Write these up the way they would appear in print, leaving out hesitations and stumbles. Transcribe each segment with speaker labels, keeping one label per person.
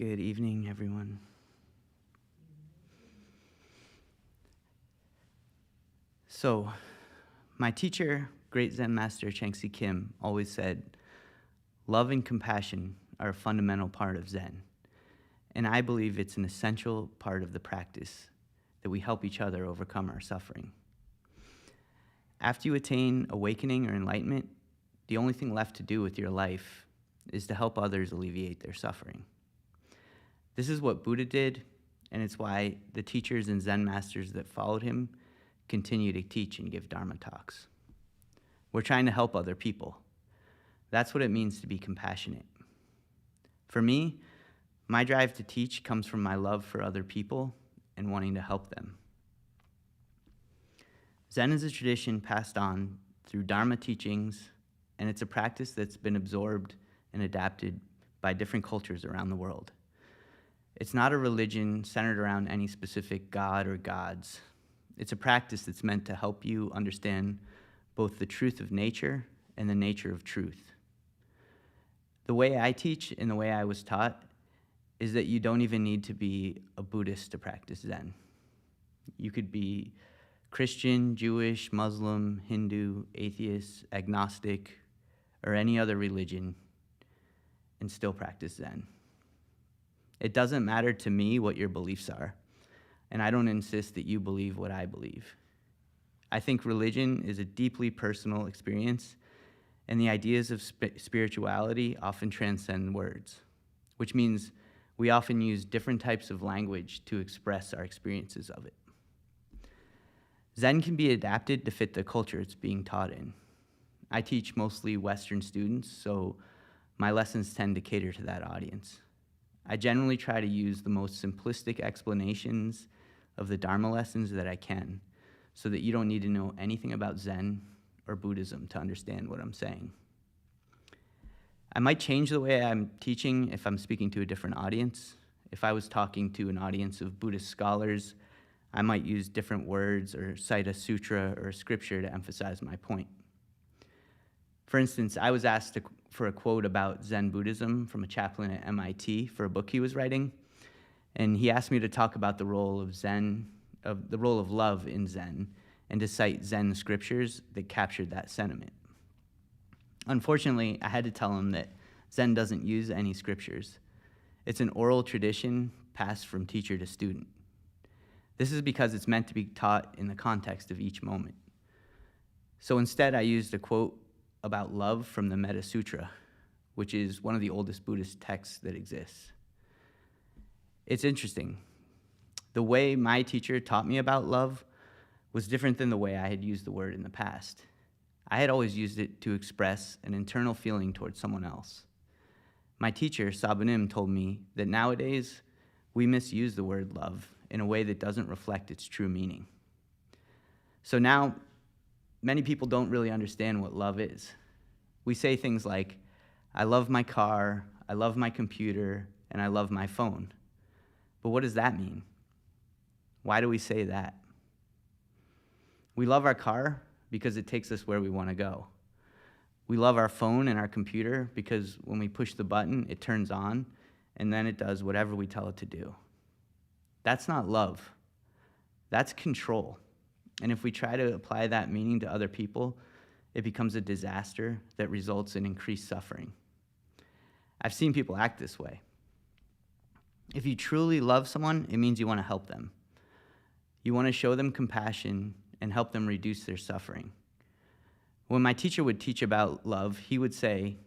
Speaker 1: Good evening, everyone. So, my teacher, great Zen master Changsi Kim, always said, love and compassion are a fundamental part of Zen. And I believe it's an essential part of the practice that we help each other overcome our suffering. After you attain awakening or enlightenment, the only thing left to do with your life is to help others alleviate their suffering. This is what Buddha did, and it's why the teachers and Zen masters that followed him continue to teach and give Dharma talks. We're trying to help other people. That's what it means to be compassionate. For me, my drive to teach comes from my love for other people and wanting to help them. Zen is a tradition passed on through Dharma teachings, and it's a practice that's been absorbed and adapted by different cultures around the world. It's not a religion centered around any specific god or gods. It's a practice that's meant to help you understand both the truth of nature and the nature of truth. The way I teach and the way I was taught is that you don't even need to be a Buddhist to practice Zen. You could be Christian, Jewish, Muslim, Hindu, atheist, agnostic, or any other religion and still practice Zen. It doesn't matter to me what your beliefs are, and I don't insist that you believe what I believe. I think religion is a deeply personal experience, and the ideas of spirituality often transcend words, which means we often use different types of language to express our experiences of it. Zen can be adapted to fit the culture it's being taught in. I teach mostly Western students, so my lessons tend to cater to that audience. I generally try to use the most simplistic explanations of the Dharma lessons that I can, so that you don't need to know anything about Zen or Buddhism to understand what I'm saying. I might change the way I'm teaching if I'm speaking to a different audience. If I was talking to an audience of Buddhist scholars, I might use different words or cite a sutra or a scripture to emphasize my point. For instance, I was asked for a quote about Zen Buddhism from a chaplain at MIT for a book he was writing, and he asked me to talk about the role of love in Zen, and to cite Zen scriptures that captured that sentiment. Unfortunately, I had to tell him that Zen doesn't use any scriptures. It's an oral tradition passed from teacher to student. This is because it's meant to be taught in the context of each moment. So instead, I used a quote about love from the Metta Sutra, which is one of the oldest Buddhist texts that exists. It's interesting. The way my teacher taught me about love was different than the way I had used the word in the past. I had always used it to express an internal feeling towards someone else. My teacher, Sabanim, told me that nowadays we misuse the word love in a way that doesn't reflect its true meaning. So now, many people don't really understand what love is. We say things like, I love my car, I love my computer, and I love my phone. But what does that mean? Why do we say that? We love our car because it takes us where we want to go. We love our phone and our computer because when we push the button, it turns on, and then it does whatever we tell it to do. That's not love. That's control. And if we try to apply that meaning to other people, it becomes a disaster that results in increased suffering. I've seen people act this way. If you truly love someone, it means you want to help them. You want to show them compassion and help them reduce their suffering. When my teacher would teach about love, he would say,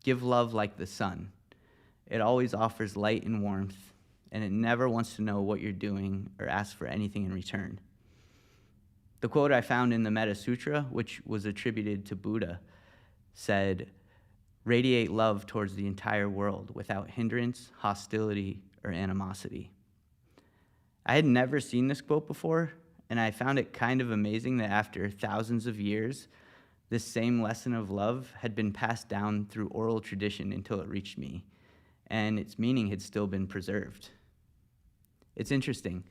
Speaker 1: give love like the sun. It always offers light and warmth, and it never wants to know what you're doing or ask for anything in return. The quote I found in the Metta Sutra, which was attributed to Buddha, said, radiate love towards the entire world without hindrance, hostility, or animosity. I had never seen this quote before, and I found it kind of amazing that after thousands of years, this same lesson of love had been passed down through oral tradition until it reached me, and its meaning had still been preserved. It's interesting.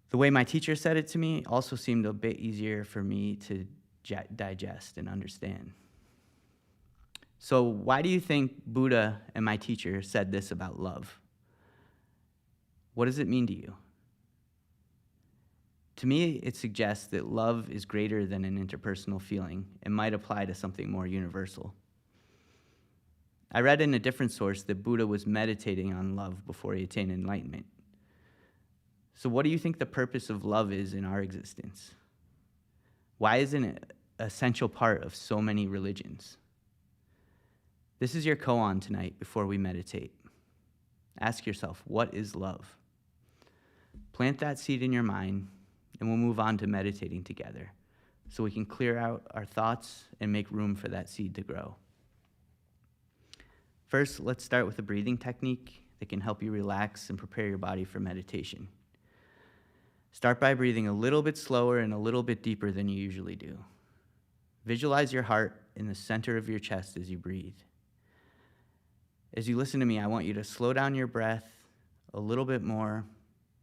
Speaker 1: The way my teacher said it to me also seemed a bit easier for me to digest and understand. So why do you think Buddha and my teacher said this about love? What does it mean to you? To me, it suggests that love is greater than an interpersonal feeling and might apply to something more universal. I read in a different source that Buddha was meditating on love before he attained enlightenment. So what do you think the purpose of love is in our existence? Why isn't it an essential part of so many religions? This is your koan tonight before we meditate. Ask yourself, what is love? Plant that seed in your mind, and we'll move on to meditating together so we can clear out our thoughts and make room for that seed to grow. First, let's start with a breathing technique that can help you relax and prepare your body for meditation. Start by breathing a little bit slower and a little bit deeper than you usually do. Visualize your heart in the center of your chest as you breathe. As you listen to me, I want you to slow down your breath a little bit more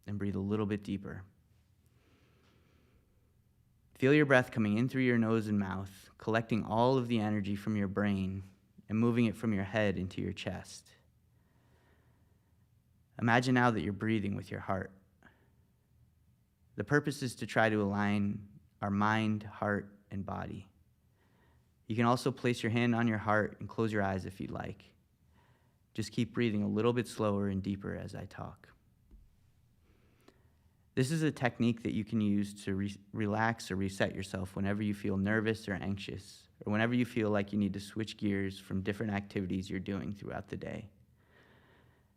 Speaker 1: and breathe a little bit deeper. Feel your breath coming in through your nose and mouth, collecting all of the energy from your brain and moving it from your head into your chest. Imagine now that you're breathing with your heart. The purpose is to try to align our mind, heart, and body. You can also place your hand on your heart and close your eyes if you'd like. Just keep breathing a little bit slower and deeper as I talk. This is a technique that you can use to relax or reset yourself whenever you feel nervous or anxious, or whenever you feel like you need to switch gears from different activities you're doing throughout the day.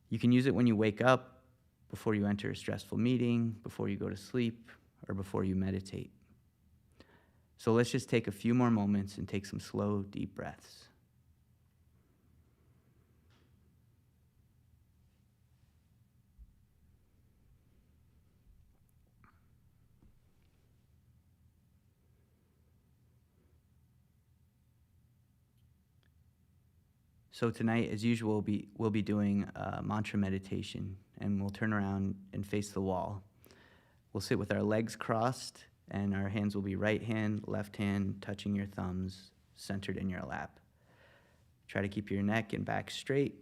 Speaker 1: You can use it when you wake up, before you enter a stressful meeting, before you go to sleep, or before you meditate. So let's just take a few more moments and take some slow, deep breaths. So tonight, as usual, we'll be doing a mantra meditation, and we'll turn around and face the wall. We'll sit with our legs crossed, and our hands will be right hand, left hand, touching your thumbs, centered in your lap. Try to keep your neck and back straight,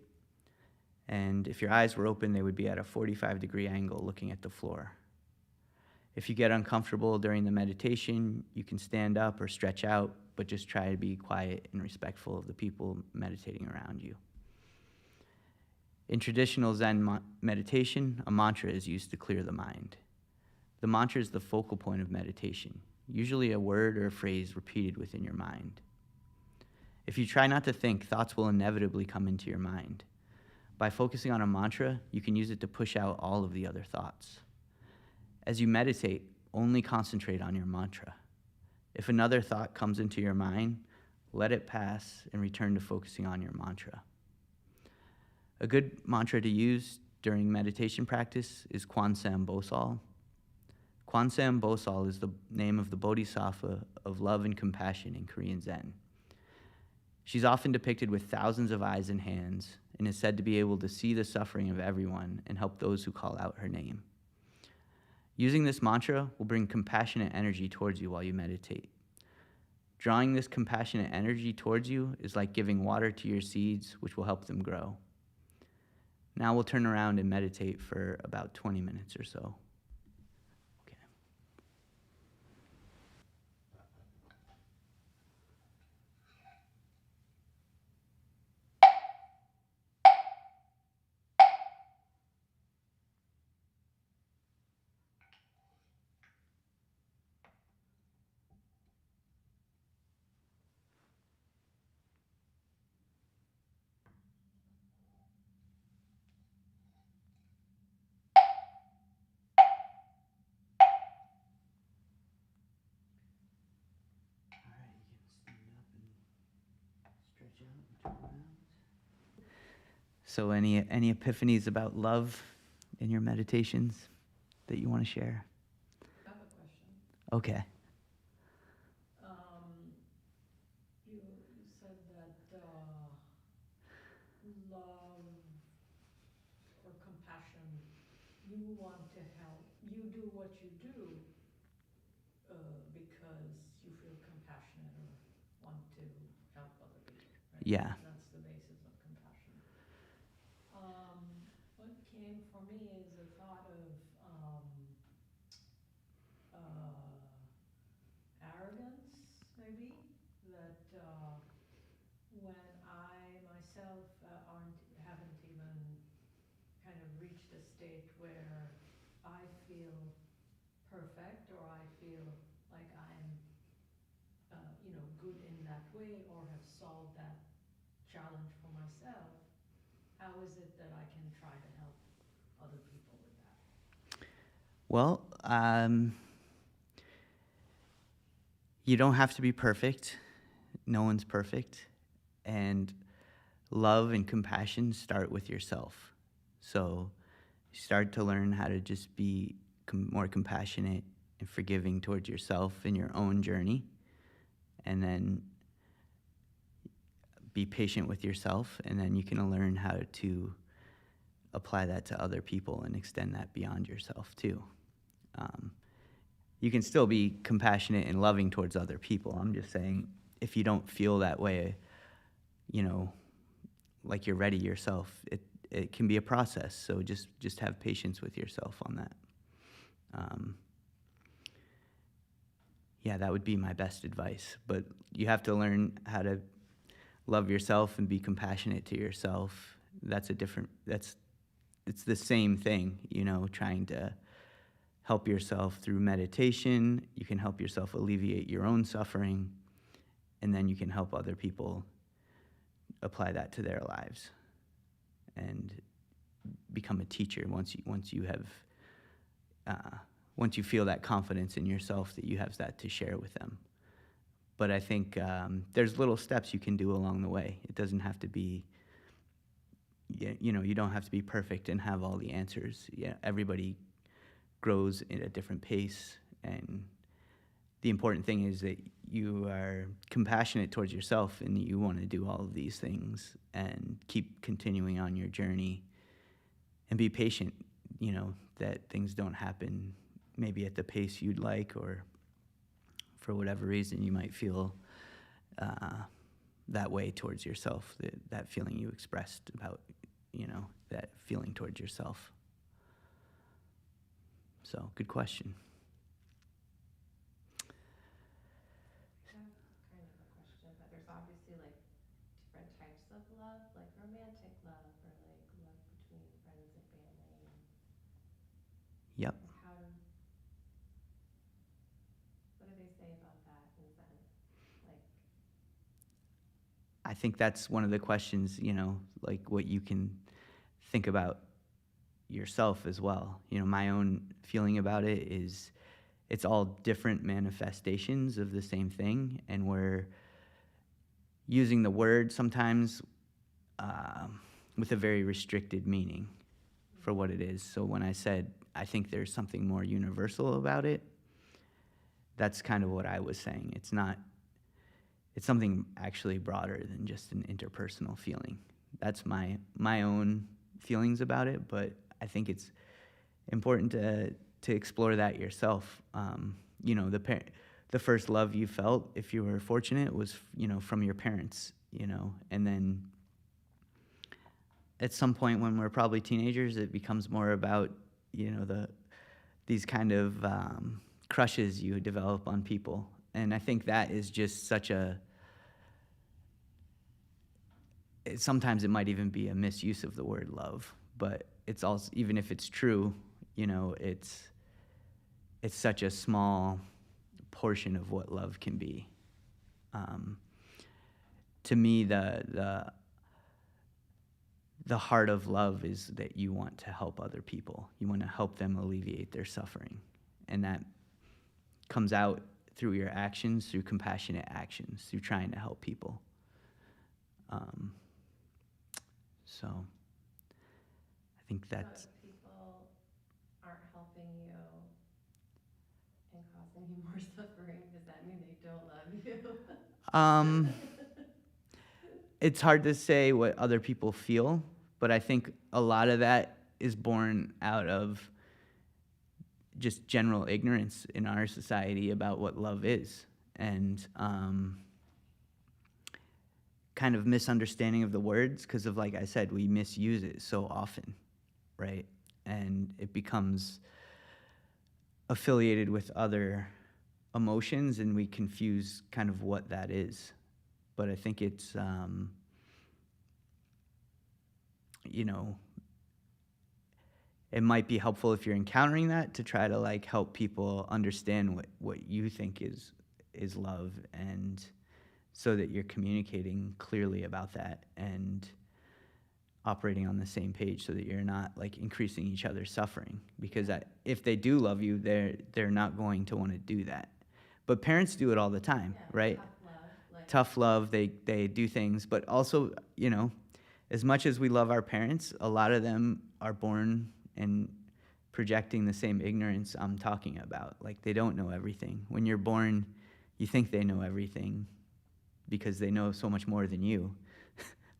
Speaker 1: and if your eyes were open, they would be at a 45-degree angle looking at the floor. If you get uncomfortable during the meditation, you can stand up or stretch out, but just try to be quiet and respectful of the people meditating around you. In traditional Zen meditation, a mantra is used to clear the mind. The mantra is the focal point of meditation, usually a word or a phrase repeated within your mind. If you try not to think, thoughts will inevitably come into your mind. By focusing on a mantra, you can use it to push out all of the other thoughts. As you meditate, only concentrate on your mantra. If another thought comes into your mind, let it pass and return to focusing on your mantra. A good mantra to use during meditation practice is Kwansam Bosal. Kwansam Bosal is the name of the bodhisattva of love and compassion in Korean Zen. She's often depicted with thousands of eyes and hands and is said to be able to see the suffering of everyone and help those who call out her name. Using this mantra will bring compassionate energy towards you while you meditate. Drawing this compassionate energy towards you is like giving water to your seeds, which will help them grow. Now we'll turn around and meditate for about 20 minutes or so. Okay. So any epiphanies about love in your meditations that you want to share?
Speaker 2: I have a question.
Speaker 1: Okay.
Speaker 2: You said that love or compassion, you want to help. You do what you do because you feel compassionate or want to help other people, right?
Speaker 1: Yeah.
Speaker 2: Is that came for me is the thought of arrogance, maybe, that when I myself haven't even kind of reached a state where I feel perfect, or I feel like I'm, good in that way, or have solved that challenge for myself, how is it that I can try to help other people with that?
Speaker 1: Well, you don't have to be perfect. No one's perfect. And love and compassion start with yourself. So you start to learn how to just be more compassionate and forgiving towards yourself in your own journey. And then be patient with yourself. And then you can learn how to apply that to other people and extend that beyond yourself too. You can still be compassionate and loving towards other people. I'm just saying, if you don't feel that way, like you're ready yourself, it can be a process. So just have patience with yourself on that. Yeah, that would be my best advice. But you have to learn how to love yourself and be compassionate to yourself. It's the same thing, trying to help yourself through meditation. You can help yourself alleviate your own suffering, and then you can help other people apply that to their lives and become a teacher once you feel that confidence in yourself that you have that to share with them. But I think there's little steps you can do along the way. It doesn't have to be, you don't have to be perfect and have all the answers. Yeah, everybody grows at a different pace, and the important thing is that you are compassionate towards yourself and that you want to do all of these things and keep continuing on your journey and be patient, that things don't happen maybe at the pace you'd like, or for whatever reason you might feel that way towards yourself, that feeling you expressed about, that feeling towards yourself. So, good question.
Speaker 3: I have kind of a question, but there's obviously like different types of love, like romantic love or like love between friends and family.
Speaker 1: Yep.
Speaker 3: What do they say about that in Zen? Like,
Speaker 1: I think that's one of the questions, like what you can think about yourself as well. My own feeling about it is it's all different manifestations of the same thing, and we're using the word sometimes with a very restricted meaning for what it is. So when I said I think there's something more universal about it, that's kind of what I was saying. It's something actually broader than just an interpersonal feeling. That's my own feelings about it, but I think it's important to explore that yourself. The first love you felt, if you were fortunate, was from your parents, and then at some point when we're probably teenagers, it becomes more about these kind of crushes you develop on people, and I think that is just sometimes it might even be a misuse of the word love, but it's also, even if it's true, it's such a small portion of what love can be. To me, the heart of love is that you want to help other people. You want to help them alleviate their suffering, and that comes out through your actions, through compassionate actions, through trying to help people. So I think that's...
Speaker 3: So if people aren't helping you and causing you more suffering, does that mean they don't love you?
Speaker 1: It's hard to say what other people feel, but I think a lot of that is born out of just general ignorance in our society about what love is, and kind of misunderstanding of the words because of, like I said, we misuse it so often, right? and it becomes affiliated with other emotions, and we confuse kind of what that is. But I think it's, it might be helpful if you're encountering that to try to like help people understand what you think is love, and so that you're communicating clearly about that and operating on the same page, so that you're not like increasing each other's suffering. Because if they do love you, they're not going to want to do that. But parents do it all the time, right? Tough love, they do things, but also, as much as we love our parents, a lot of them are born and projecting the same ignorance I'm talking about. Like, they don't know everything. When you're born, you think they know everything because they know so much more than you.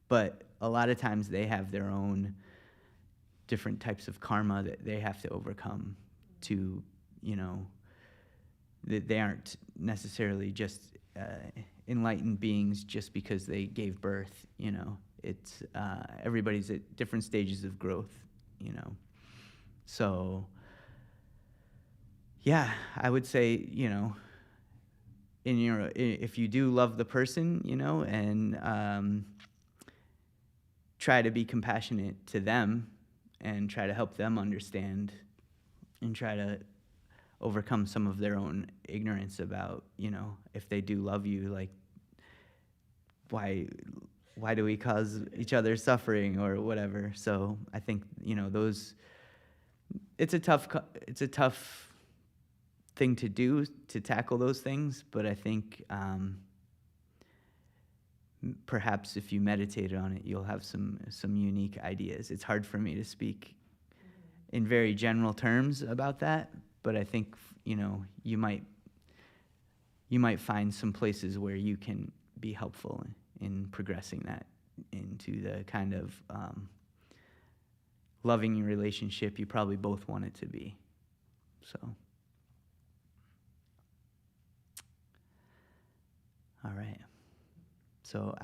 Speaker 1: But a lot of times they have their own different types of karma that they have to overcome to, that they aren't necessarily just enlightened beings just because they gave birth. It's everybody's at different stages of growth. So yeah, I would say, if you do love the person, and try to be compassionate to them and try to help them understand and try to overcome some of their own ignorance about, if they do love you, like, why do we cause each other suffering or whatever? So I think, it's a tough thing to do, to tackle those things, but I think perhaps if you meditated on it, you'll have some unique ideas. It's hard for me to speak in very general terms about that, but I think, you might find some places where you can be helpful in progressing that into the kind of loving relationship you probably both want it to be. So, all right. So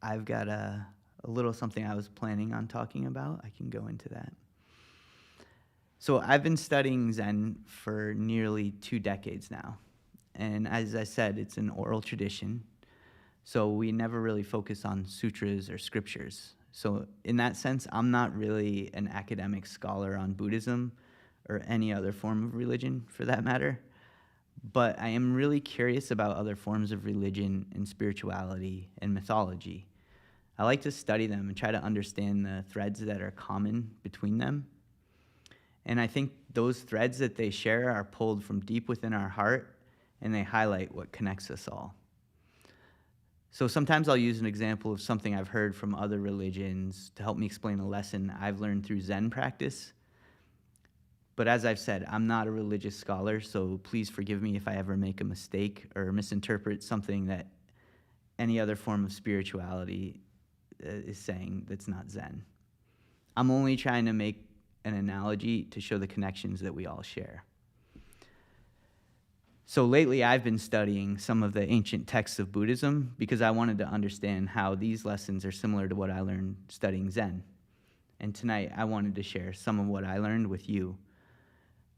Speaker 1: I've got a little something I was planning on talking about. I can go into that. So I've been studying Zen for nearly 2 decades now. And as I said, it's an oral tradition. So we never really focus on sutras or scriptures. So in that sense, I'm not really an academic scholar on Buddhism or any other form of religion for that matter. But I am really curious about other forms of religion and spirituality and mythology. I like to study them and try to understand the threads that are common between them. And I think those threads that they share are pulled from deep within our heart, and they highlight what connects us all. So sometimes I'll use an example of something I've heard from other religions to help me explain a lesson I've learned through Zen practice. But as I've said, I'm not a religious scholar, so please forgive me if I ever make a mistake or misinterpret something that any other form of spirituality is saying that's not Zen. I'm only trying to make an analogy to show the connections that we all share. So lately I've been studying some of the ancient texts of Buddhism because I wanted to understand how these lessons are similar to what I learned studying Zen. And tonight I wanted to share some of what I learned with you.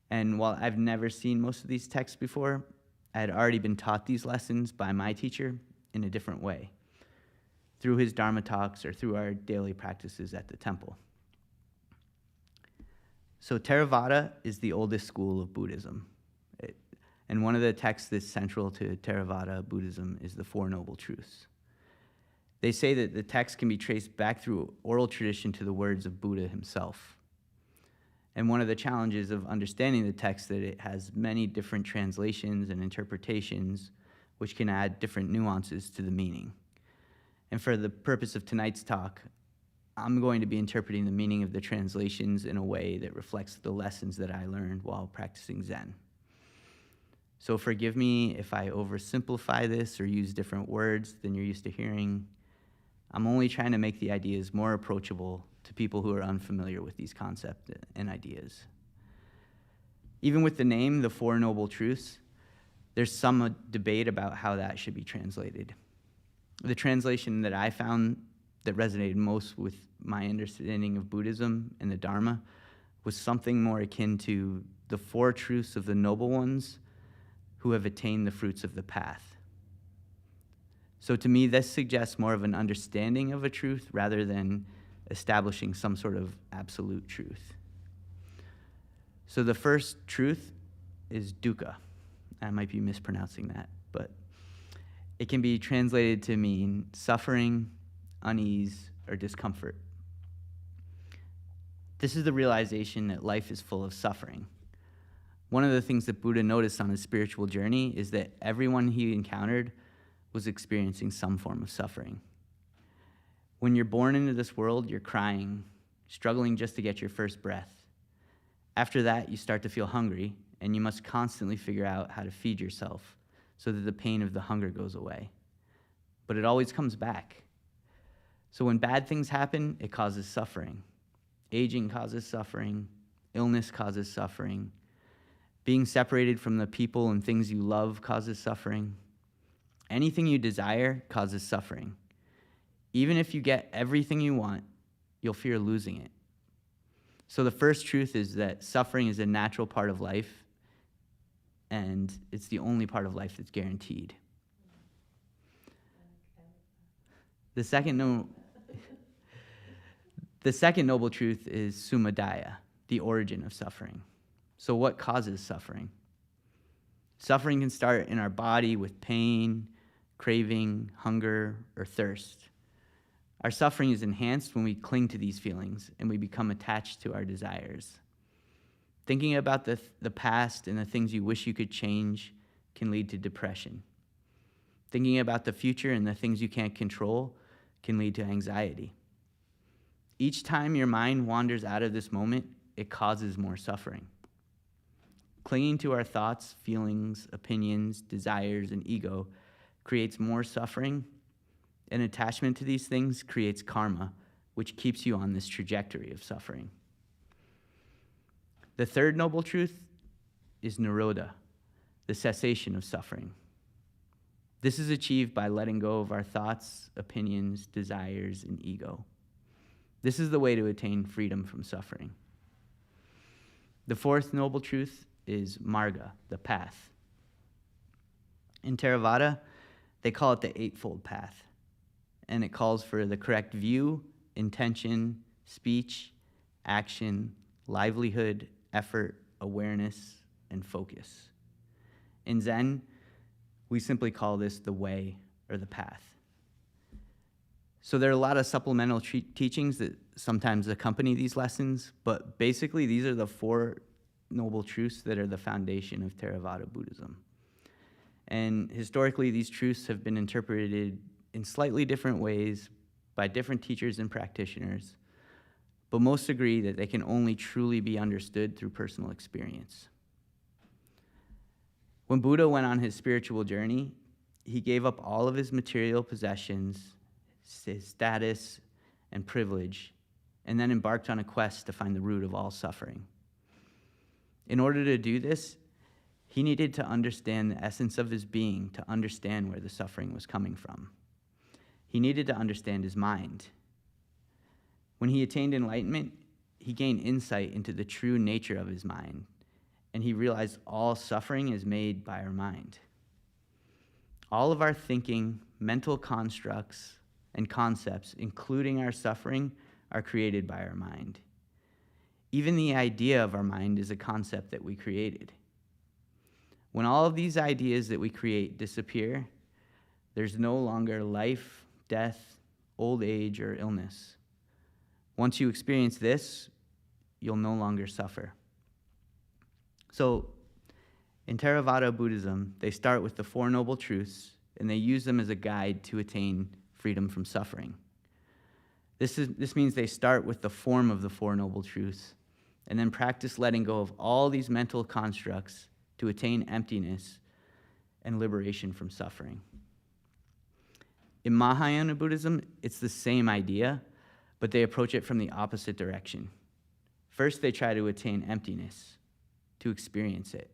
Speaker 1: And while I've never seen most of these texts before, I had already been taught these lessons by my teacher in a different way, through his Dharma talks or through our daily practices at the temple. So Therevāda is the oldest school of Buddhism. And one of the texts that's central to Therevāda Buddhism is the Four Noble Truths. They say that the text can be traced back through oral tradition to the words of Buddha himself. And one of the challenges of understanding the text that it has many different translations and interpretations, which can add different nuances to the meaning. And for the purpose of tonight's talk, I'm going to be interpreting the meaning of the translations in a way that reflects the lessons that I learned while practicing Zen. So forgive me if I oversimplify this or use different words than you're used to hearing. I'm only trying to make the ideas more approachable to people who are unfamiliar with these concepts and ideas. Even with the name, the Four Noble Truths, there's some debate about how that should be translated. The translation that I found that resonated most with my understanding of Buddhism and the Dharma was something more akin to the four truths of the noble ones who have attained the fruits of the path. So to me, this suggests more of an understanding of a truth rather than establishing some sort of absolute truth. So the first truth is dukkha. I might be mispronouncing that, but it can be translated to mean suffering, unease, or discomfort. This is the realization that life is full of suffering. One of the things that Buddha noticed on his spiritual journey is that everyone he encountered was experiencing some form of suffering. When you're born into this world, you're crying, struggling just to get your first breath. After that, you start to feel hungry, and you must constantly figure out how to feed yourself so that the pain of the hunger goes away. But it always comes back. So when bad things happen, it causes suffering. Aging causes suffering. Illness causes suffering. Being separated from the people and things you love causes suffering. Anything you desire causes suffering. Even if you get everything you want, you'll fear losing it. So the first truth is that suffering is a natural part of life, and it's the only part of life that's guaranteed. The second noble truth is sumadaya, the origin of suffering. So what causes suffering? Suffering can start in our body with pain, craving, hunger, or thirst. Our suffering is enhanced when we cling to these feelings and we become attached to our desires. Thinking about the past and the things you wish you could change can lead to depression. Thinking about the future and the things you can't control can lead to anxiety. Each time your mind wanders out of this moment, it causes more suffering. Clinging to our thoughts, feelings, opinions, desires, and ego creates more suffering, and attachment to these things creates karma, which keeps you on this trajectory of suffering. The third noble truth is nirodha, the cessation of suffering. This is achieved by letting go of our thoughts, opinions, desires, and ego. This is the way to attain freedom from suffering. The fourth noble truth is marga, the path. In Therevāda, they call it the Eightfold Path, and it calls for the correct view, intention, speech, action, livelihood, effort, awareness, and focus. In Zen, we simply call this the way or the path. So there are a lot of supplemental teachings that sometimes accompany these lessons, but basically these are the four noble truths that are the foundation of Theravāda Buddhism. And historically, these truths have been interpreted in slightly different ways by different teachers and practitioners, but most agree that they can only truly be understood through personal experience. When Buddha went on his spiritual journey, he gave up all of his material possessions, his status, and privilege, and then embarked on a quest to find the root of all suffering. In order to do this, he needed to understand the essence of his being to understand where the suffering was coming from. He needed to understand his mind. When he attained enlightenment, he gained insight into the true nature of his mind, and he realized all suffering is made by our mind. All of our thinking, mental constructs, and concepts, including our suffering, are created by our mind. Even the idea of our mind is a concept that we created. When all of these ideas that we create disappear, there's no longer life, death, old age, or illness. Once you experience this, you'll no longer suffer. So, in Theravāda Buddhism, they start with the Four Noble Truths, and they use them as a guide to attain freedom from suffering. This means they start with the form of the Four Noble Truths, and then practice letting go of all these mental constructs to attain emptiness and liberation from suffering. In Mahayana Buddhism, it's the same idea, but they approach it from the opposite direction. First, they try to attain emptiness, to experience it,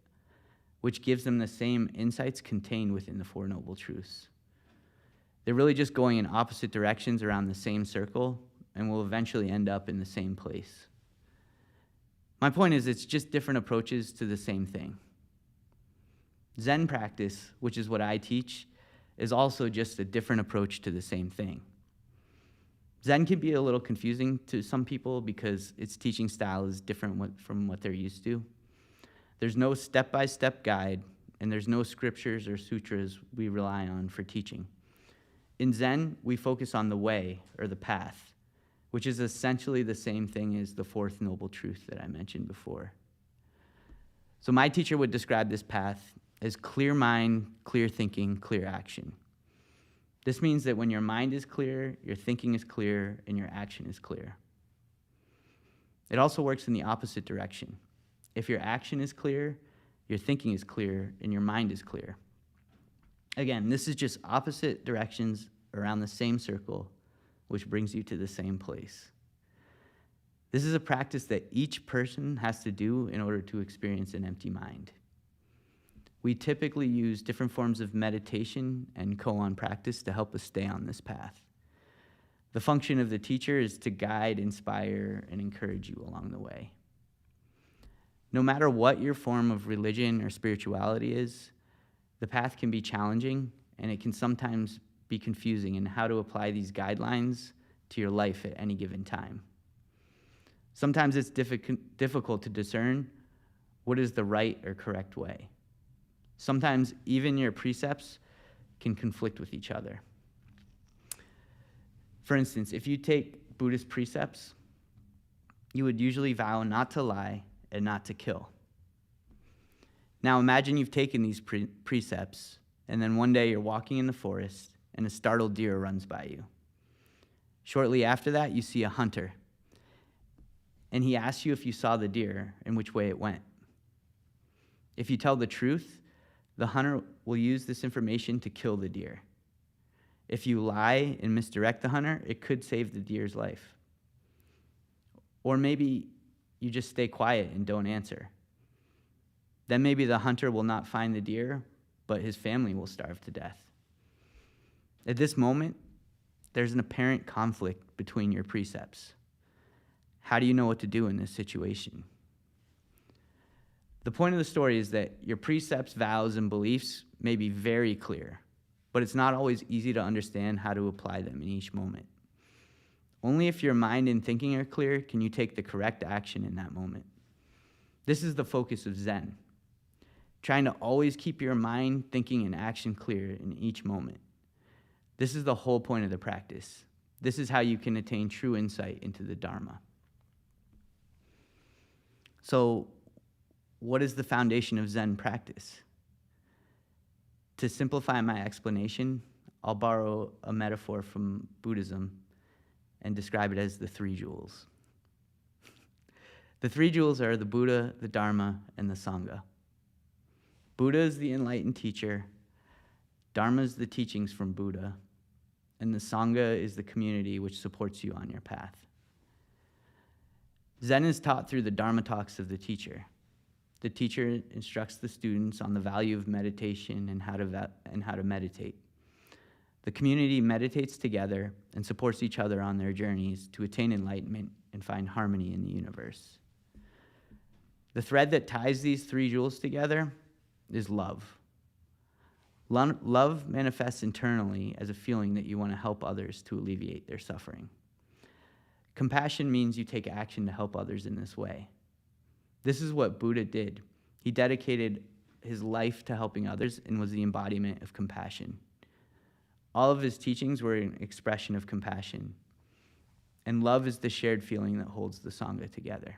Speaker 1: which gives them the same insights contained within the Four Noble Truths. They're really just going in opposite directions around the same circle and will eventually end up in the same place. My point is, it's just different approaches to the same thing. Zen practice, which is what I teach, is also just a different approach to the same thing. Zen can be a little confusing to some people because its teaching style is different from what they're used to. There's no step-by-step guide, and there's no scriptures or sutras we rely on for teaching. In Zen, we focus on the way, or the path, which is essentially the same thing as the fourth noble truth that I mentioned before. So my teacher would describe this path as clear mind, clear thinking, clear action. This means that when your mind is clear, your thinking is clear, and your action is clear. It also works in the opposite direction. If your action is clear, your thinking is clear, and your mind is clear. Again, this is just opposite directions around the same circle, which brings you to the same place. This is a practice that each person has to do in order to experience an empty mind. We typically use different forms of meditation and koan practice to help us stay on this path. The function of the teacher is to guide, inspire, and encourage you along the way. No matter what your form of religion or spirituality is, the path can be challenging, and it can sometimes be confusing in how to apply these guidelines to your life at any given time. Sometimes it's difficult to discern what is the right or correct way. Sometimes even your precepts can conflict with each other. For instance, if you take Buddhist precepts, you would usually vow not to lie and not to kill. Now imagine you've taken these precepts, and then one day you're walking in the forest and a startled deer runs by you. Shortly after that, you see a hunter, and he asks you if you saw the deer and which way it went. If you tell the truth, the hunter will use this information to kill the deer. If you lie and misdirect the hunter, it could save the deer's life. Or maybe you just stay quiet and don't answer. Then maybe the hunter will not find the deer, but his family will starve to death. At this moment, there's an apparent conflict between your precepts. How do you know what to do in this situation? The point of the story is that your precepts, vows, and beliefs may be very clear, but it's not always easy to understand how to apply them in each moment. Only if your mind and thinking are clear can you take the correct action in that moment. This is the focus of Zen, trying to always keep your mind, thinking, and action clear in each moment. This is the whole point of the practice. This is how you can attain true insight into the Dharma. So, what is the foundation of Zen practice? To simplify my explanation, I'll borrow a metaphor from Buddhism and describe it as the three jewels. The three jewels are the Buddha, the Dharma, and the Sangha. Buddha is the enlightened teacher, Dharma is the teachings from Buddha, and the Sangha is the community which supports you on your path. Zen is taught through the Dharma talks of the teacher. The teacher instructs the students on the value of meditation and how to meditate. The community meditates together and supports each other on their journeys to attain enlightenment and find harmony in the universe. The thread that ties these three jewels together is love. Love manifests internally as a feeling that you want to help others to alleviate their suffering. Compassion means you take action to help others in this way. This is what Buddha did. He dedicated his life to helping others and was the embodiment of compassion. All of his teachings were an expression of compassion. And love is the shared feeling that holds the Sangha together.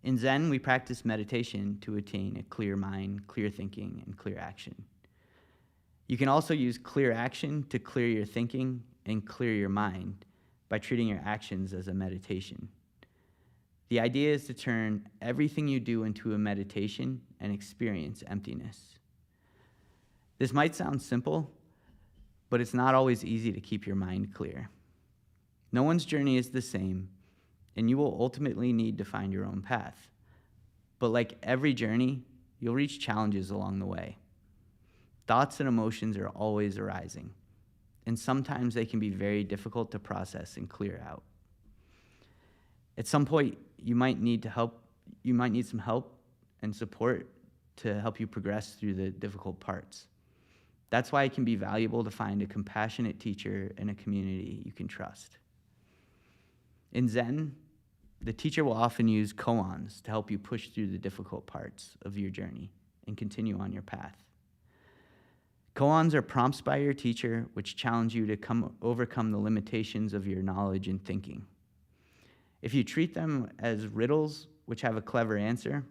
Speaker 1: In Zen, we practice meditation to attain a clear mind, clear thinking, and clear action. You can also use clear action to clear your thinking and clear your mind by treating your actions as a meditation. The idea is to turn everything you do into a meditation and experience emptiness. This might sound simple, but it's not always easy to keep your mind clear. No one's journey is the same, and you will ultimately need to find your own path. But like every journey, you'll reach challenges along the way. Thoughts and emotions are always arising, and sometimes they can be very difficult to process and clear out. At some point, you might need some help and support to help you progress through the difficult parts. That's why it can be valuable to find a compassionate teacher and a community you can trust. In Zen, the teacher will often use koans to help you push through the difficult parts of your journey and continue on your path. Koans are prompts by your teacher which challenge you to overcome the limitations of your knowledge and thinking. If you treat them as riddles which have a clever answer,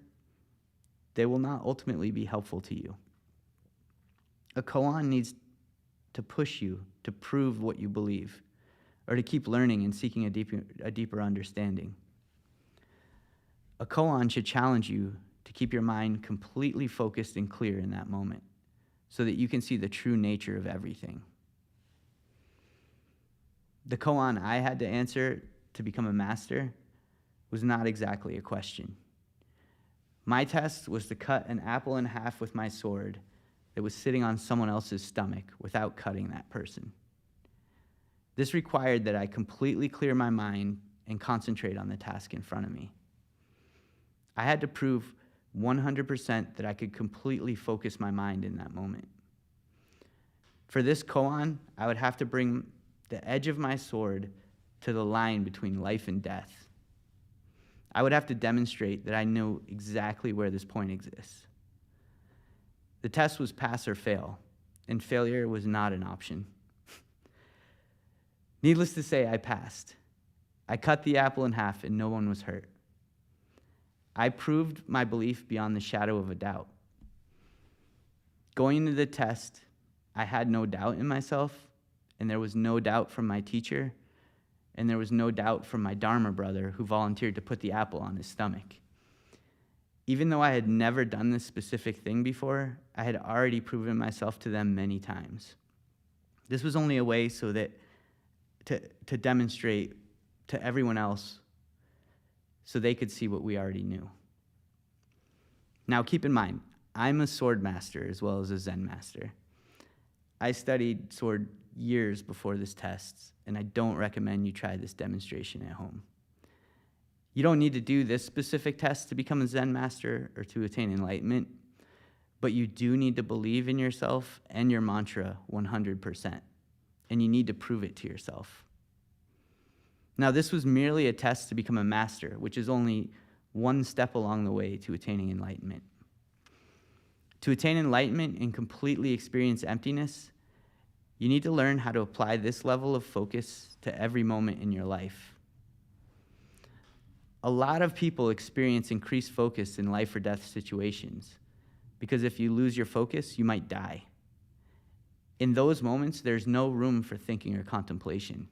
Speaker 1: they will not ultimately be helpful to you. A koan needs to push you to prove what you believe, or to keep learning and seeking a deeper understanding. A koan should challenge you to keep your mind completely focused and clear in that moment, so that you can see the true nature of everything. The koan I had to answer to become a master was not exactly a question. My test was to cut an apple in half with my sword that was sitting on someone else's stomach without cutting that person. This required that I completely clear my mind and concentrate on the task in front of me. I had to prove 100% that I could completely focus my mind in that moment. For this koan, I would have to bring the edge of my sword to the line between life and death. I would have to demonstrate that I know exactly where this point exists. The test was pass or fail, and failure was not an option. Needless to say, I passed. I cut the apple in half and no one was hurt. I proved my belief beyond the shadow of a doubt. Going into the test, I had no doubt in myself, and there was no doubt from my teacher, and there was no doubt from my Dharma brother who volunteered to put the apple on his stomach. Even though I had never done this specific thing before, I had already proven myself to them many times. This was only a way so that to demonstrate to everyone else so they could see what we already knew. Now keep in mind, I'm a sword master as well as a Zen master. I studied sword years before this test, and I don't recommend you try this demonstration at home. You don't need to do this specific test to become a Zen master or to attain enlightenment, but you do need to believe in yourself and your mantra 100%, and you need to prove it to yourself. Now, this was merely a test to become a master, which is only one step along the way to attaining enlightenment. To attain enlightenment and completely experience emptiness, you need to learn how to apply this level of focus to every moment in your life. A lot of people experience increased focus in life or death situations because if you lose your focus, you might die. In those moments, there's no room for thinking or contemplation.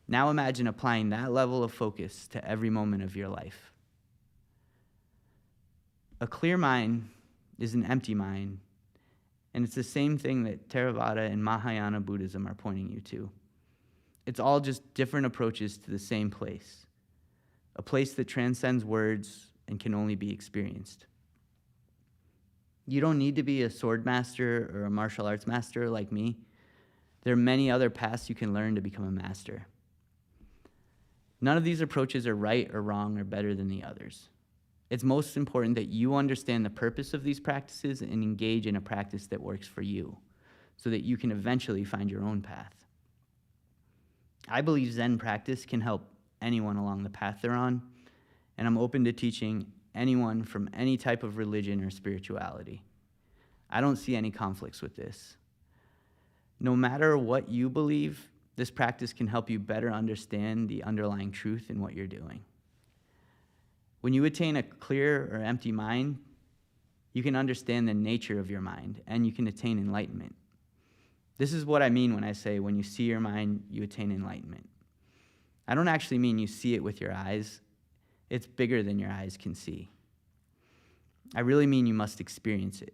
Speaker 1: Now imagine applying that level of focus to every moment of your life. A clear mind is an empty mind, and it's the same thing that Therevāda and Mahayana Buddhism are pointing you to. It's all just different approaches to the same place, a place that transcends words and can only be experienced. You don't need to be a sword master or a martial arts master like me. There are many other paths you can learn to become a master. None of these approaches are right or wrong or better than the others. It's most important that you understand the purpose of these practices and engage in a practice that works for you so that you can eventually find your own path. I believe Zen practice can help anyone along the path they're on, and I'm open to teaching anyone from any type of religion or spirituality. I don't see any conflicts with this. No matter what you believe, this practice can help you better understand the underlying truth in what you're doing. When you attain a clear or empty mind, you can understand the nature of your mind, and you can attain enlightenment. This is what I mean when I say when you see your mind, you attain enlightenment. I don't actually mean you see it with your eyes. It's bigger than your eyes can see. I really mean you must experience it.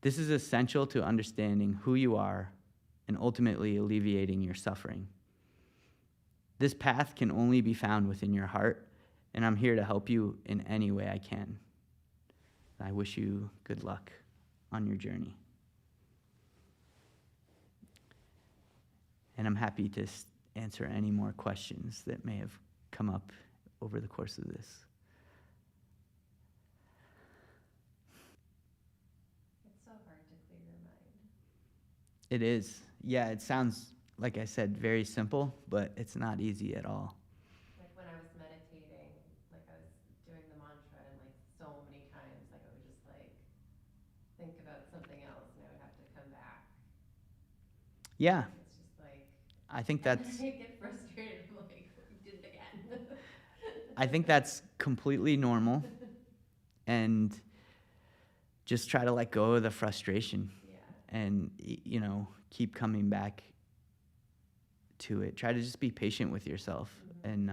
Speaker 1: This is essential to understanding who you are and ultimately alleviating your suffering. This path can only be found within your heart, and I'm here to help you in any way I can. I wish you good luck on your journey. And I'm happy to answer any more questions that may have come up over the course of this.
Speaker 3: It's so hard to clear your mind.
Speaker 1: It is. Yeah, it sounds, like I said, very simple, but it's not easy at all.
Speaker 3: Like when I was meditating, like I was doing the mantra and like so many times, like I would just like think about something else and I would have to come back.
Speaker 1: Yeah,
Speaker 3: It's just like,
Speaker 1: I think
Speaker 3: and
Speaker 1: that's
Speaker 3: I get frustrated. I'm like, you did it again.
Speaker 1: I think that's completely normal, and just try to let go of the frustration
Speaker 3: Yeah.
Speaker 1: and keep coming back to it. Try to just be patient with yourself and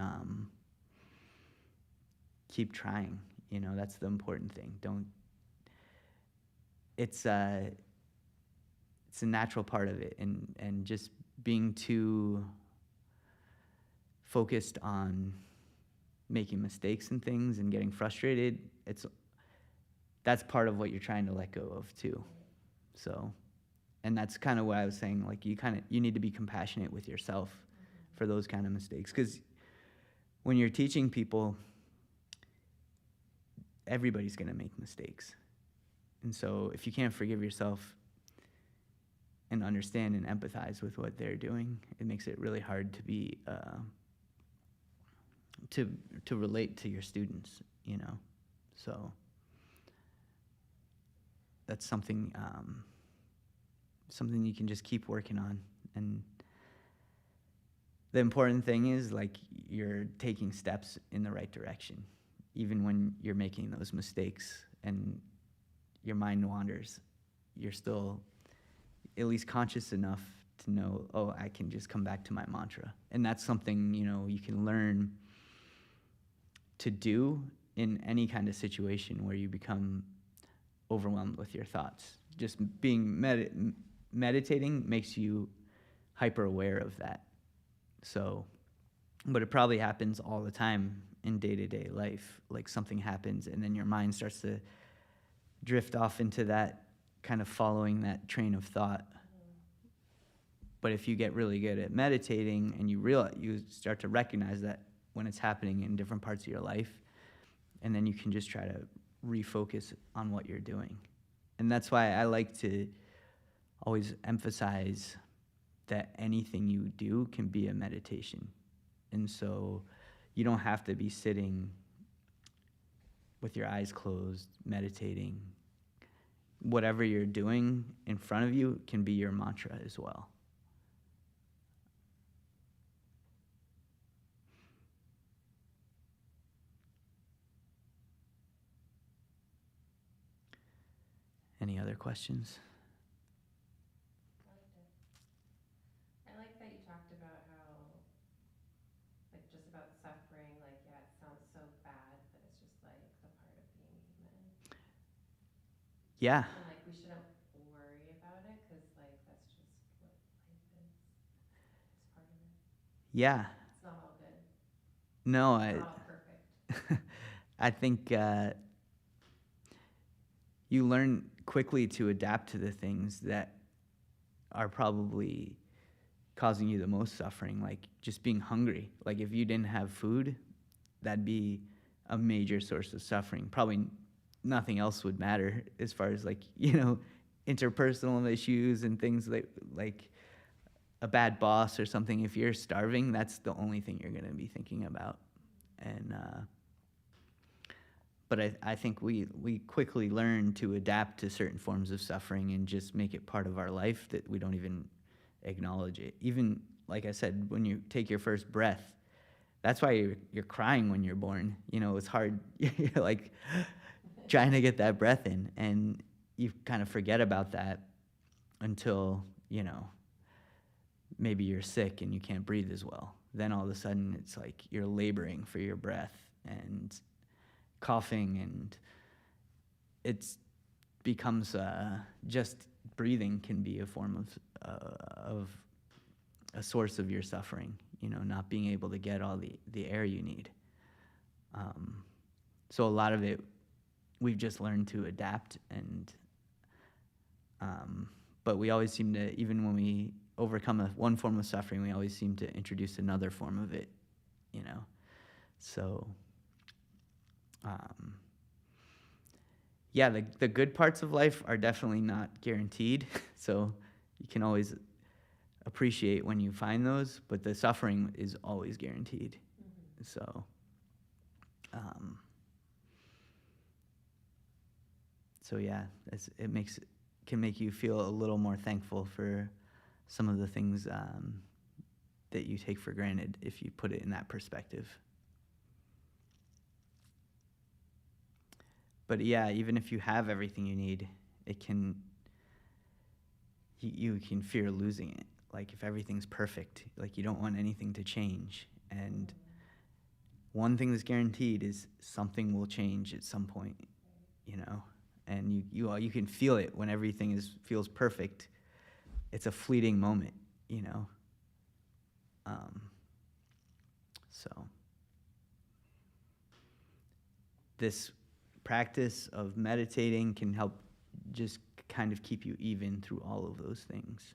Speaker 1: keep trying. That's the important thing. It's a natural part of it, and just being too focused on making mistakes and things and getting frustrated, that's part of what you're trying to let go of too. So, and that's kind of what I was saying, like you need to be compassionate with yourself for those kind of mistakes, because when you're teaching people, everybody's going to make mistakes. And so if you can't forgive yourself and understand and empathize with what they're doing, it makes it really hard to be to relate to your students, So that's something you can just keep working on. And the important thing is, like, you're taking steps in the right direction, even when you're making those mistakes and your mind wanders. You're still at least conscious enough to know, oh, I can just come back to my mantra. And that's something, you can learn to do in any kind of situation where you become overwhelmed with your thoughts. Just being meditating makes you hyper aware of that. So, but it probably happens all the time in day-to-day life. Like something happens and then your mind starts to drift off into that kind of following that train of thought. But if you get really good at meditating and you start to recognize that when it's happening in different parts of your life, and then you can just try to refocus on what you're doing. And that's why I like to always emphasize that anything you do can be a meditation. And so you don't have to be sitting with your eyes closed, meditating. Whatever you're doing in front of you can be your mantra as well. Any other questions?
Speaker 3: Loved it. I like that you talked about how, like, just about suffering, like, yeah, it sounds so bad, but it's just like a part of being human.
Speaker 1: Yeah.
Speaker 3: And like, we shouldn't worry about it because, like, that's just what life is. It's part of it.
Speaker 1: Yeah.
Speaker 3: It's not all good.
Speaker 1: No,
Speaker 3: It's not all perfect.
Speaker 1: I think you learn quickly to adapt to the things that are probably causing you the most suffering, like just being hungry. Like if you didn't have food, that'd be a major source of suffering. Probably nothing else would matter as far as interpersonal issues and things like a bad boss or something. If you're starving, that's the only thing you're going to be thinking about. And but I think we quickly learn to adapt to certain forms of suffering and just make it part of our life that we don't even acknowledge it. Even, like I said, when you take your first breath, that's why you're crying when you're born. It's hard. You're like trying to get that breath in, and you kind of forget about that until, maybe you're sick and you can't breathe as well. Then all of a sudden it's like you're laboring for your breath and coughing, and it becomes just breathing can be a form of a source of your suffering, not being able to get all the air you need. So a lot of it, we've just learned to adapt, and but we always seem to, even when we overcome one form of suffering, we always seem to introduce another form of it, So, yeah, the good parts of life are definitely not guaranteed. So you can always appreciate when you find those, but the suffering is always guaranteed. So, yeah, can make you feel a little more thankful for some of the things that you take for granted if you put it in that perspective. But yeah, even if you have everything you need, you can fear losing it. Like if everything's perfect, like you don't want anything to change. And one thing that's guaranteed is something will change at some point, and you can feel it when everything feels perfect. It's a fleeting moment, so this practice of meditating can help just kind of keep you even through all of those things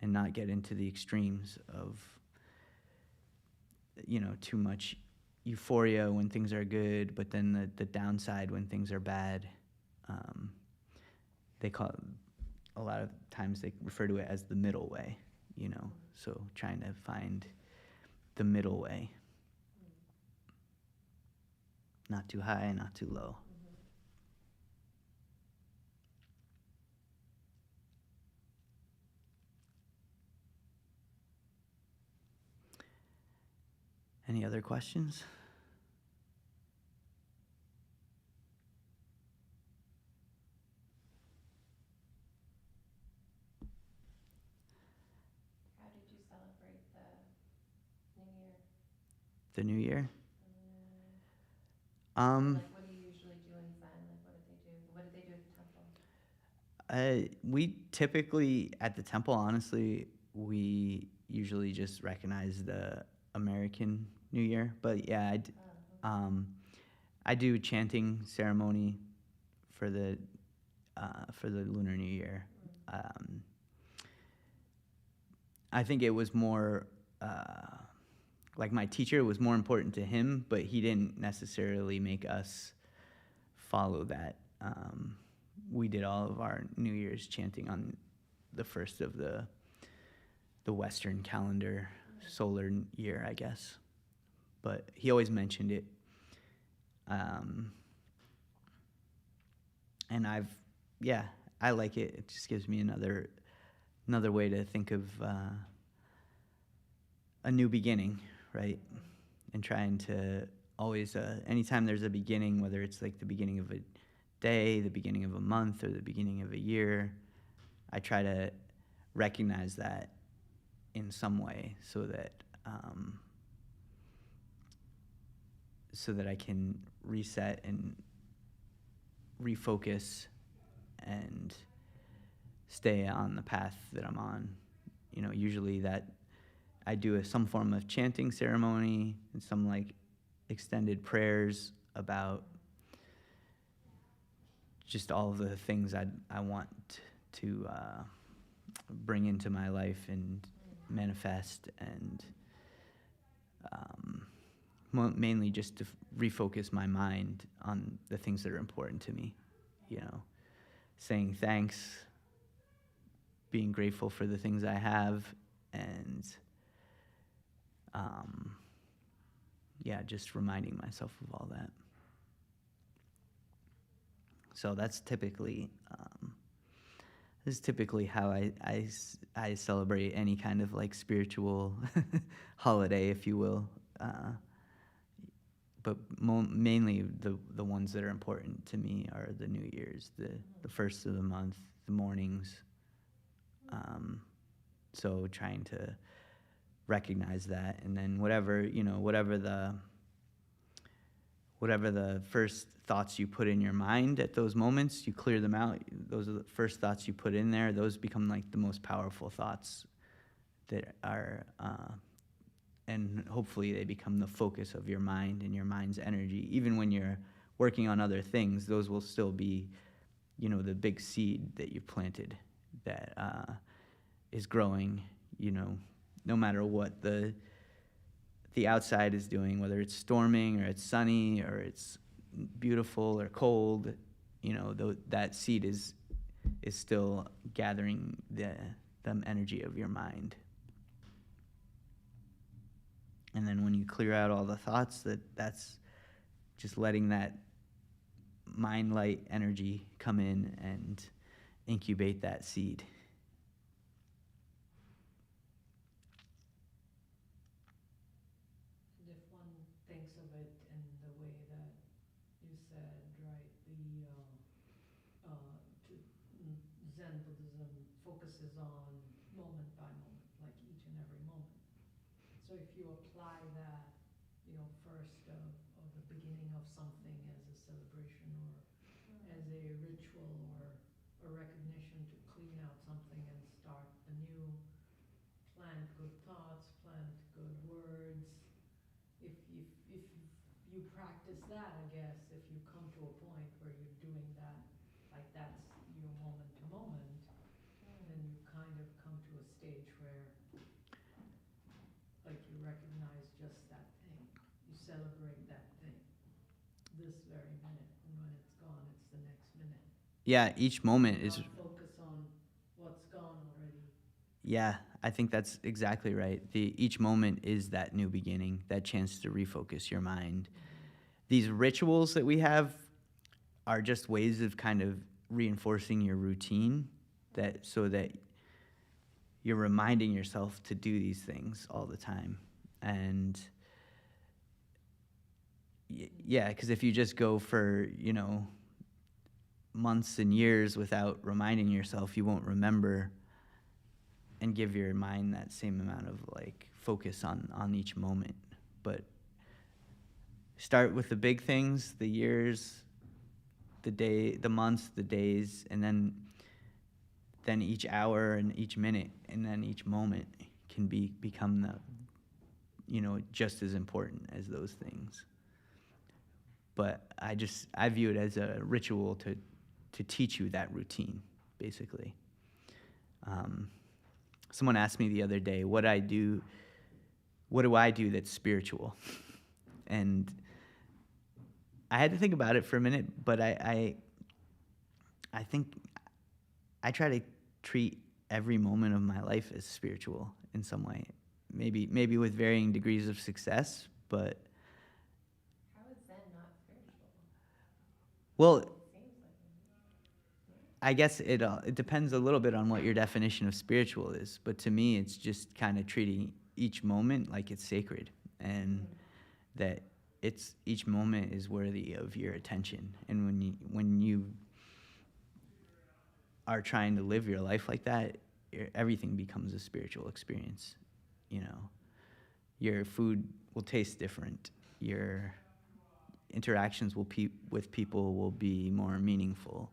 Speaker 1: and not get into the extremes of, too much euphoria when things are good, but then the downside when things are bad. They call it, a lot of times they refer to it as the middle way, so trying to find the middle way. Not too high, not too low. Any other questions?
Speaker 3: How did you celebrate the New Year?
Speaker 1: The New Year?
Speaker 3: Like, what do you usually do in Zen? Like, what did they do? What did they do at the temple?
Speaker 1: We typically, at the temple, honestly, we usually just recognize the American New Year. But yeah, I do chanting ceremony for the Lunar New Year. I think it was more like my teacher was more important to him, but he didn't necessarily make us follow that. We did all of our New Year's chanting on the first of the Western calendar solar year, I guess. But he always mentioned it. And I like it. It just gives me another way to think of a new beginning, right? And trying to always, anytime there's a beginning, whether it's like the beginning of a day, the beginning of a month, or the beginning of a year, I try to recognize that in some way so that I can reset and refocus and stay on the path that I'm on. Usually that I do some form of chanting ceremony and some like extended prayers about just all of the things I want to bring into my life and manifest, and mainly just to refocus my mind on the things that are important to me, saying thanks, being grateful for the things I have, and just reminding myself of all that. So that's typically how I celebrate any kind of like spiritual holiday, if you will. But mainly the ones that are important to me are the New Year's, the first of the month, the mornings. So trying to recognize that, and then whatever the first thoughts you put in your mind at those moments, you clear them out. Those are the first thoughts you put in there. Those become like the most powerful thoughts that are, and hopefully they become the focus of your mind and your mind's energy. Even when you're working on other things, those will still be, the big seed that you've planted that is growing, no matter what the the outside is doing, whether it's storming or it's sunny or it's beautiful or cold, that seed is still gathering the energy of your mind. And then when you clear out all the thoughts, that's just letting that mind light energy come in and incubate that seed.
Speaker 2: And if one thinks of it in the way that you said, right, Zen Buddhism focuses on moment by moment, like each and every moment. So if you apply that, first of the beginning of something as a celebration or as a ritual or a recognition to clean out something and start anew, plant good thoughts, plant good words. If you practice that, I guess, if you come to a point where you're doing that, like that's your moment to moment, then you kind of come to a stage where like you recognize just that thing. You celebrate that thing this very minute, and when it's gone, it's the next minute.
Speaker 1: Yeah, each moment is...
Speaker 2: Focus on what's gone already.
Speaker 1: Yeah, I think that's exactly right. Each moment is that new beginning, that chance to refocus your mind. These rituals that we have are just ways of kind of reinforcing your routine, so that you're reminding yourself to do these things all the time. And yeah, because if you just go for, months and years without reminding yourself, you won't remember and give your mind that same amount of like focus on each moment. But start with the big things, the years, the day, the months, the days, and then each hour and each minute and then each moment can become just as important as those things. But I view it as a ritual to teach you that routine, basically. Someone asked me the other day, what do I do that's spiritual? And I had to think about it for a minute, but I think I try to treat every moment of my life as spiritual in some way. Maybe with varying degrees of success, but...
Speaker 3: How is Zen not spiritual?
Speaker 1: Well,
Speaker 3: It seems like
Speaker 1: I guess it depends a little bit on what your definition of spiritual is, but to me, it's just kind of treating each moment like it's sacred, and that each moment is worthy of your attention. And when you are trying to live your life like that, everything becomes a spiritual experience. Your food will taste different. Your interactions with people will be more meaningful.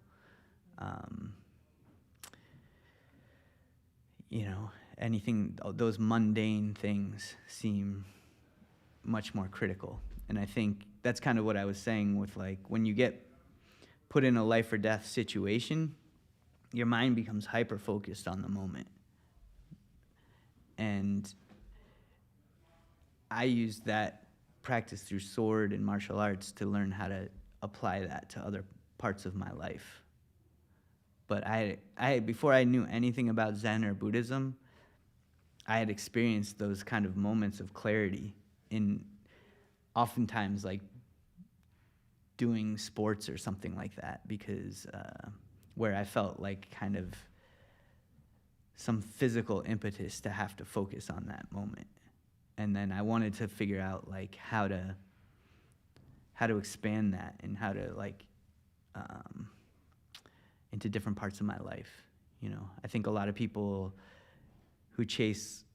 Speaker 1: Anything, those mundane things seem much more critical. And I think that's kind of what I was saying with, like, when you get put in a life or death situation, your mind becomes hyper-focused on the moment. And I used that practice through sword and martial arts to learn how to apply that to other parts of my life. But I before I knew anything about Zen or Buddhism, I had experienced those kind of moments of clarity in oftentimes like doing sports or something like that, because where I felt like kind of some physical impetus to have to focus on that moment. And then I wanted to figure out like how to expand that and how to into different parts of my life. I think a lot of people who chase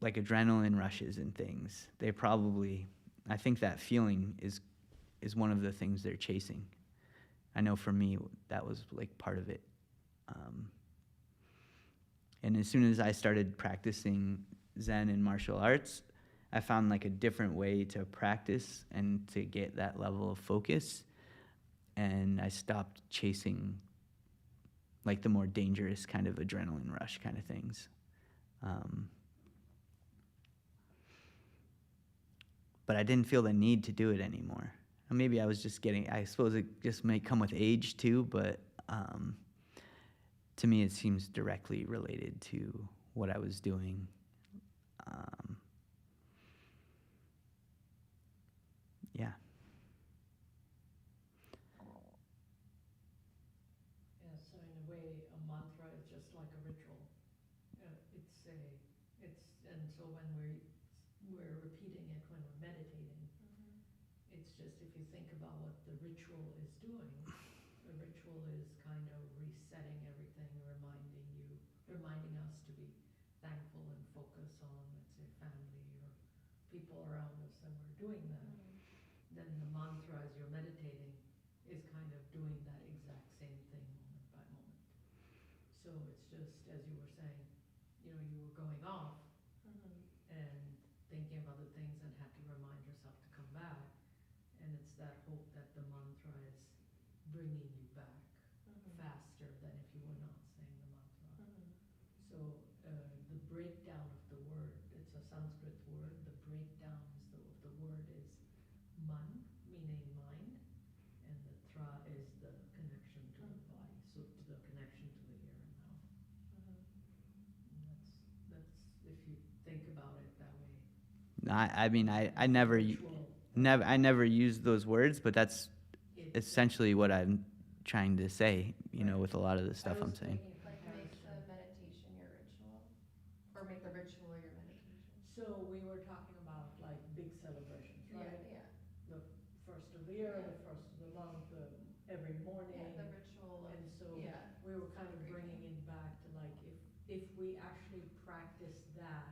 Speaker 1: like adrenaline rushes and things, I think that feeling is one of the things they're chasing. I know for me, that was like part of it. And as soon as I started practicing Zen and martial arts, I found like a different way to practice and to get that level of focus. And I stopped chasing like the more dangerous kind of adrenaline rush kind of things. but I didn't feel the need to do it anymore. Or maybe I was just getting, I suppose it just may come with age too, but to me it seems directly related to what I was doing. Yeah.
Speaker 2: Yeah, so in a way, a mantra is just like a ritual. And so when we're repeating it when we're meditating, it's just if you think about what the ritual is doing, the ritual is kind of resetting everything, reminding us to be thankful and focus on, let's say, family or people around us, and we're doing that. Then the mantra, as you're meditating, is kind of doing that exact same thing moment by moment. So it's just, as you were saying, you were going off and thinking of other things and had to remind yourself to come back. And it's that hope that the mantra is bringing you back faster than if you were not saying the mantra. So the breakdown of the word, it's a Sanskrit word, the breakdown of the word is man, meaning mind, and the tra is the connection to the body, so to the connection to the here and now. And that's if you think about it that way.
Speaker 1: I mean, I never used those words, but that's essentially what I'm trying to say, with a lot of the stuff I'm saying.
Speaker 3: Like make the meditation your ritual, or make the ritual your meditation.
Speaker 2: So we were talking about like big celebrations, right?
Speaker 3: Yeah.
Speaker 2: The first of the year, the first of the month, every morning.
Speaker 3: Yeah, the ritual.
Speaker 2: And so we were kind of bringing it back to like if we actually practiced that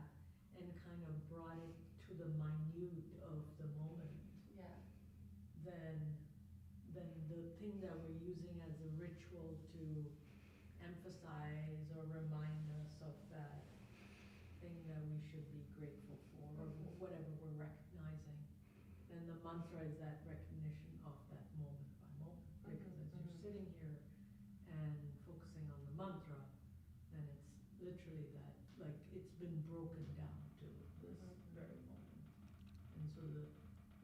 Speaker 2: and kind of brought it to the minute of the moment, then the thing that we're using as a ritual to emphasize or remind us of that thing that we should be grateful for, or whatever we're recognizing, then the mantra is that recognition of that moment by moment. Because as you're sitting here and focusing on the mantra, then it's literally that, like it's been broken down to this very moment. And so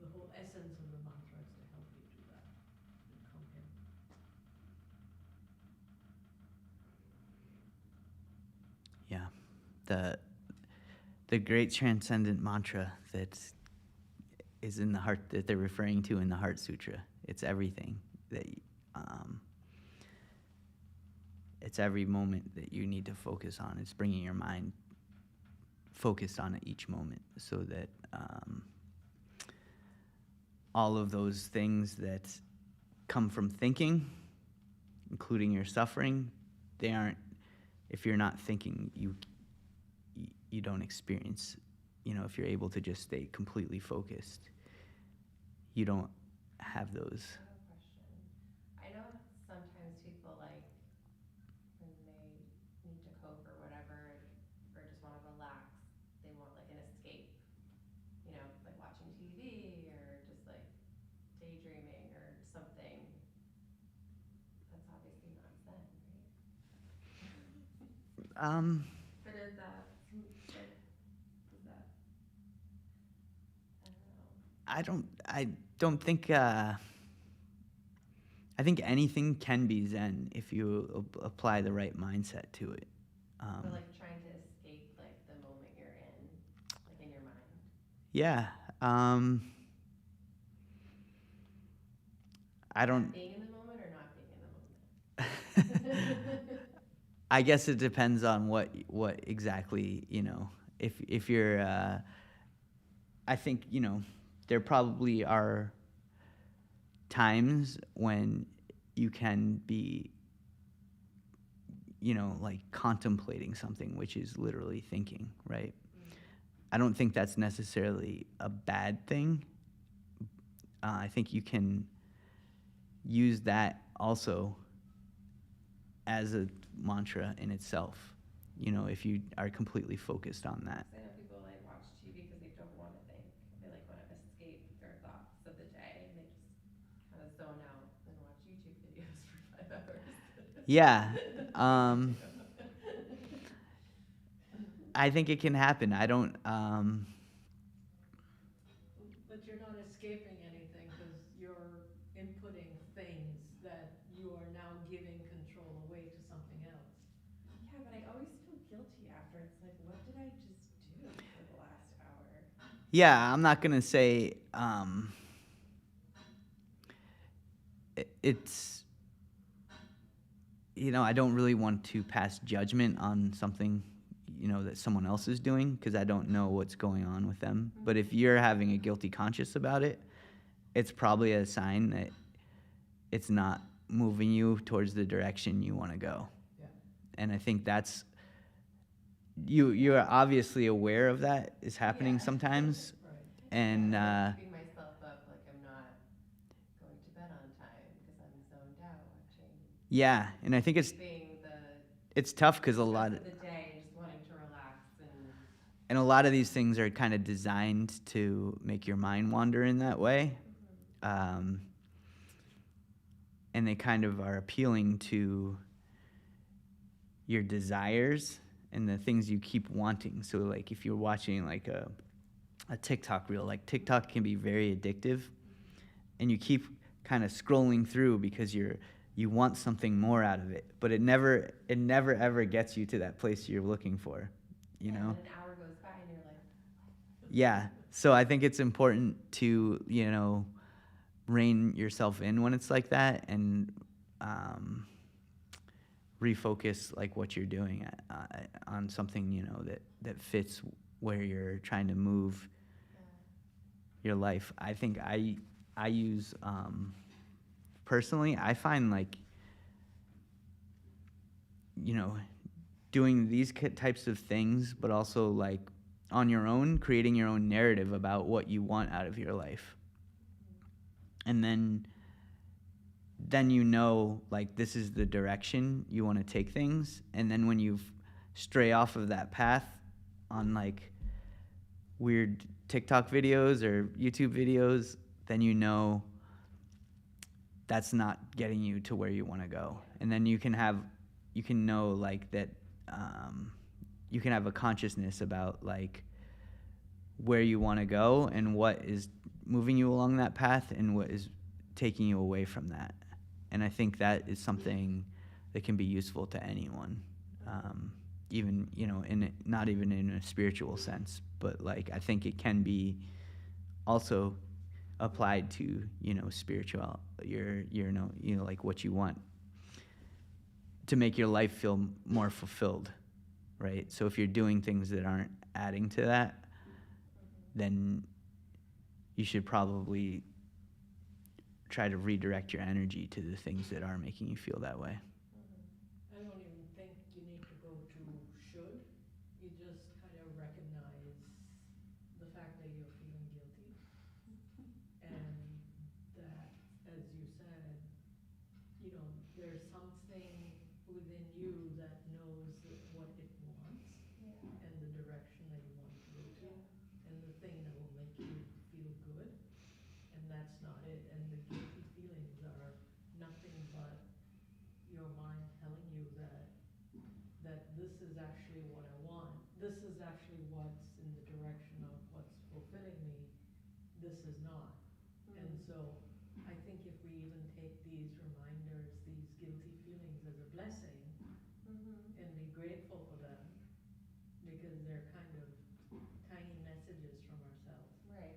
Speaker 2: the whole essence of the mantra is to help you do that and come here.
Speaker 1: Yeah. The great transcendent mantra that is in the heart, that they're referring to in the Heart Sutra. It's everything that it's every moment that you need to focus on. It's bringing your mind focused on it each moment, so that all of those things that come from thinking, including your suffering, they aren't, if you're not thinking, you don't experience, if you're able to just stay completely focused, you don't have those.
Speaker 3: I have a question. I know sometimes people, like, when they need to cope or whatever, or just want to relax, they want like an escape, like watching TV or just like daydreaming or something. That's obviously not Zen, right? But is that, like, is that, I don't know.
Speaker 1: I don't think, I think anything can be Zen if you apply the right mindset to it.
Speaker 3: But like trying to escape like the moment you're in, like in your mind.
Speaker 1: Yeah. I don't.
Speaker 3: Being in the moment or not being in the moment?
Speaker 1: I guess it depends on what exactly, if you're, I think, there probably are times when you can be, like contemplating something, which is literally thinking, right? I don't think that's necessarily a bad thing. I think you can use that also as a mantra in itself, if you are completely focused on that.
Speaker 3: I know people like watch TV because they don't want to think. They like want to escape their thoughts of the day, and they just kind of zone out and watch YouTube videos for 5 hours.
Speaker 1: Yeah. I think it can happen. I don't.
Speaker 2: But inputting things that you are now giving control away to something else.
Speaker 3: Yeah, but I always feel guilty after. It's like, what did I just do for the last hour?
Speaker 1: Yeah, I'm not gonna say it's, I don't really want to pass judgment on something, that someone else is doing, because I don't know what's going on with them. But if you're having a guilty conscience about it, it's probably a sign that it's not moving you towards the direction you want to go.
Speaker 2: Yeah.
Speaker 1: And I think that's, you're obviously aware of that is happening
Speaker 3: Yeah.
Speaker 1: sometimes.
Speaker 2: Right.
Speaker 1: And
Speaker 3: I'm beating myself up like I'm not going to bed on time because I'm zoned out watching.
Speaker 1: yeah, and I think it's tough because a
Speaker 3: Stress
Speaker 1: lot
Speaker 3: of the day and just wanting to relax
Speaker 1: and a lot of these things are kind of designed to make your mind wander in that way. And they kind of are appealing to your desires and the things you keep wanting. So like if you're watching like a TikTok reel, like TikTok can be very addictive, and you keep kind of scrolling through because you want something more out of it, but it never ever gets you to that place you're looking for, you know?
Speaker 3: And an hour goes by and you're like,
Speaker 1: Yeah. So I think it's important to, rein yourself in when it's like that, and refocus like what you're doing on something, that fits where you're trying to move your life. I think I use, personally, I find like, doing these types of things, but also like on your own, creating your own narrative about what you want out of your life. And then like this is the direction you want to take things. And then when you stray off of that path on like weird TikTok videos or YouTube videos, then that's not getting you to where you want to go. And then you can know like that, you can have a consciousness about like where you want to go and what is moving you along that path and what is taking you away from that. And I think that is something that can be useful to anyone, even, not even in a spiritual sense, but like I think it can be also applied to, spiritual, like what you want to make your life feel more fulfilled, right? So if you're doing things that aren't adding to that, then you should probably try to redirect your energy to the things that are making you feel that way.
Speaker 2: I don't even think you need to go to should. You just kind of recognize the fact that you're feeling guilty. And that, as you said, there's something within you that knows what it wants and the direction that you want to go to, and the thing that will make you feel good. And that's not it. And the guilty feelings are nothing but your mind telling you that this is actually what I want. This is actually what's in the direction of what's fulfilling me. This is not. And so I think if we even take these reminders, these guilty feelings as a blessing, and be grateful for them, because they're kind of tiny messages from ourselves.
Speaker 3: right.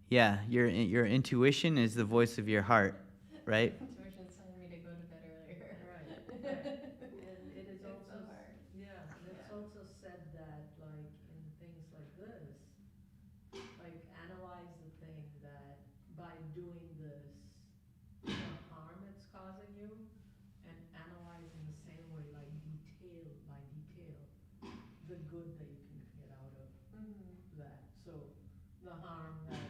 Speaker 1: Yeah, your intuition is the voice of your heart, right?
Speaker 3: Intuition's telling me to go to bed earlier.
Speaker 2: Right. And it is
Speaker 3: It's
Speaker 2: also,
Speaker 3: so hard.
Speaker 2: and it's also said that like in things like this, like analyze the thing that by doing this, the harm it's causing you, and analyze in the same way, like detail by detail, the good that you can get out of that. So the harm that,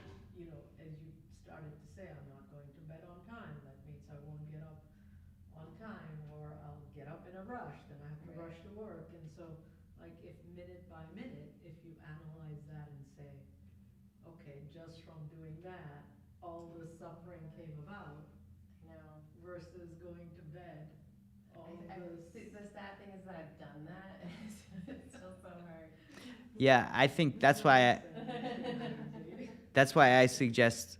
Speaker 2: as you started to say, I'm not going to bed on time, that means I won't get up on time, or I'll get up in a rush, then I have to rush to work. And so like if minute by minute, if you analyze that and say, okay, just from doing that, all this suffering came about, versus going to bed,
Speaker 3: The sad thing is that I've done that, and it's still so hard.
Speaker 1: Yeah, I think that's why I suggest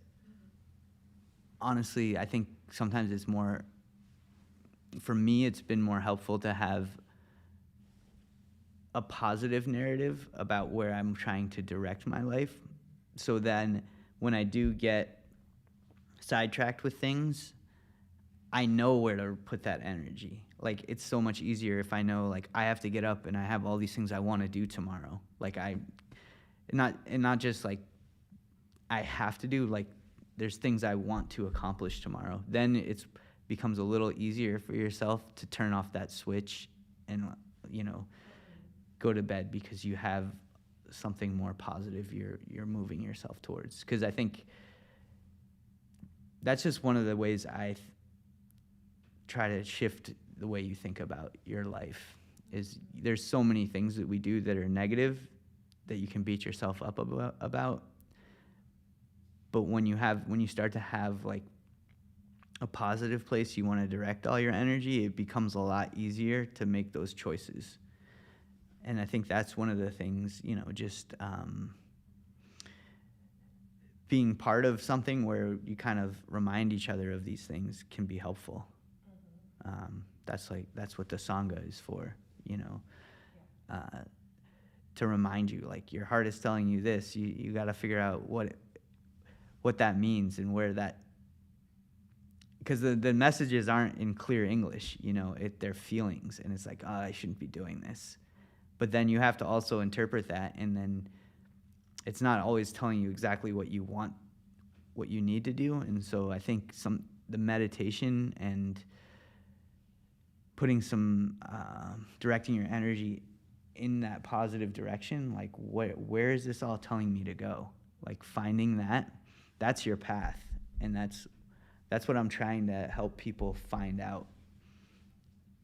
Speaker 1: honestly, I think sometimes it's more, for me, it's been more helpful to have a positive narrative about where I'm trying to direct my life. So then when I do get sidetracked with things, I know where to put that energy. Like, it's so much easier if I know, like, I have to get up and I have all these things I want to do tomorrow. Like, not just like I have to do, like, there's things I want to accomplish tomorrow. Then it becomes a little easier for yourself to turn off that switch and, you know, go to bed because you have something more positive you're moving yourself towards. Because I think that's just one of the ways I try to shift the way you think about your life. Is there's so many things that we do that are negative that you can beat yourself up about. But when you start to have like a positive place you want to direct all your energy, it becomes a lot easier to make those choices. And I think that's one of the things, you know, just being part of something where you kind of remind each other of these things can be helpful. That's what the Sangha is for, you know, to remind you, like, your heart is telling you this, you got to figure out what that means and where that, because the messages aren't in clear English, you know, they're feelings, and it's like, oh, I shouldn't be doing this. But then you have to also interpret that, and then it's not always telling you exactly what you want, what you need to do. And so I think the meditation and putting some, directing your energy in that positive direction, like where is this all telling me to go? Like finding that's your path. And that's what I'm trying to help people find out.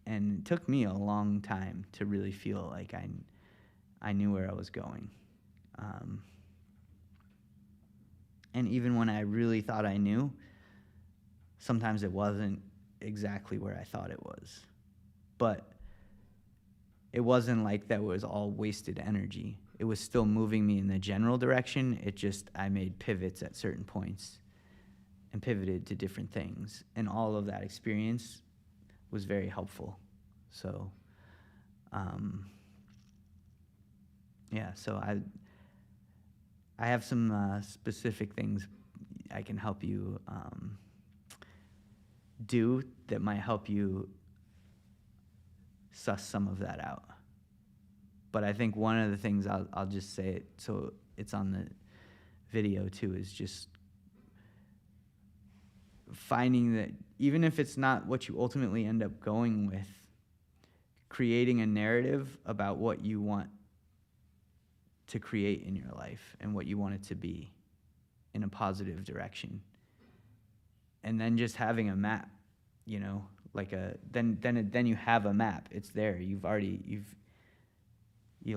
Speaker 1: And it took me a long time to really feel like I knew where I was going. And even when I really thought I knew, sometimes it wasn't exactly where I thought it was. But it wasn't like that was all wasted energy. It was still moving me in the general direction. I made pivots at certain points and pivoted to different things. And all of that experience was very helpful. So, so I have some specific things I can help you do that might help you suss some of that out. But I think one of the things, I'll just say it so it's on the video too, is just finding that even if it's not what you ultimately end up going with, creating a narrative about what you want to create in your life and what you want it to be in a positive direction. And then just having a map, you know, like then you have a map. It's there. You're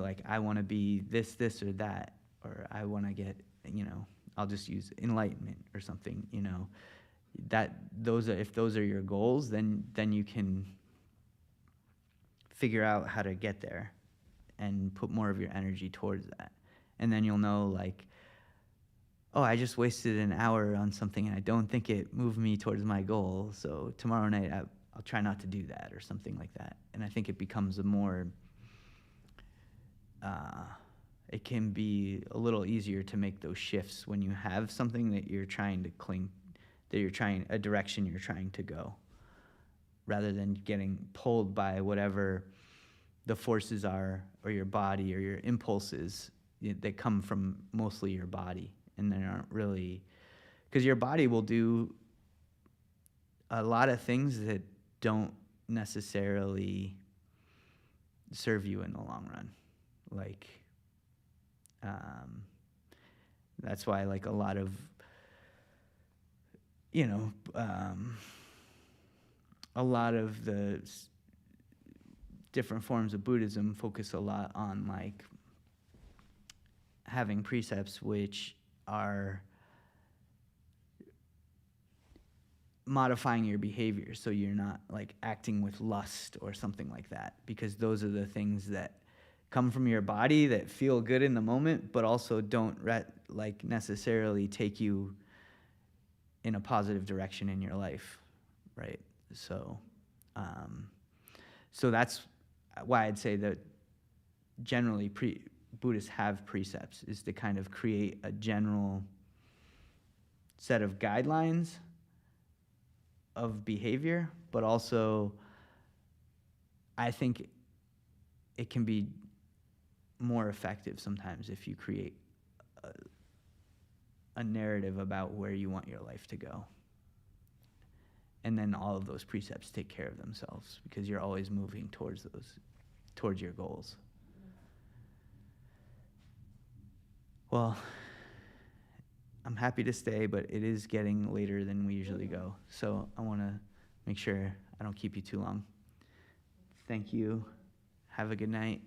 Speaker 1: like, I want to be this or that, or I want to get, you know, I'll just use enlightenment or something, you know, if those are your goals, then you can figure out how to get there and put more of your energy towards that. And then you'll know, like, oh, I just wasted an hour on something and I don't think it moved me towards my goal. So tomorrow night I'll try not to do that, or something like that. And I think it becomes it can be a little easier to make those shifts when you have something that you're trying to a direction you're trying to go, rather than getting pulled by whatever the forces are, or your body, or your impulses that come from mostly your body. And they aren't really, because your body will do a lot of things that don't necessarily serve you in the long run. Like, that's why, like, a lot of, you know, a lot of the different forms of Buddhism focus a lot on, like, having precepts which are modifying your behavior so you're not, like, acting with lust or something like that, because those are the things that come from your body that feel good in the moment, but also don't necessarily take you in a positive direction in your life, right? So, so that's why I'd say that generally Buddhists have precepts, is to kind of create a general set of guidelines of behavior, but also I think it can be more effective sometimes if you create a narrative about where you want your life to go. And then all of those precepts take care of themselves because you're always moving towards your goals. Well, I'm happy to stay, but it is getting later than we usually go. So I want to make sure I don't keep you too long. Thank you. Have a good night.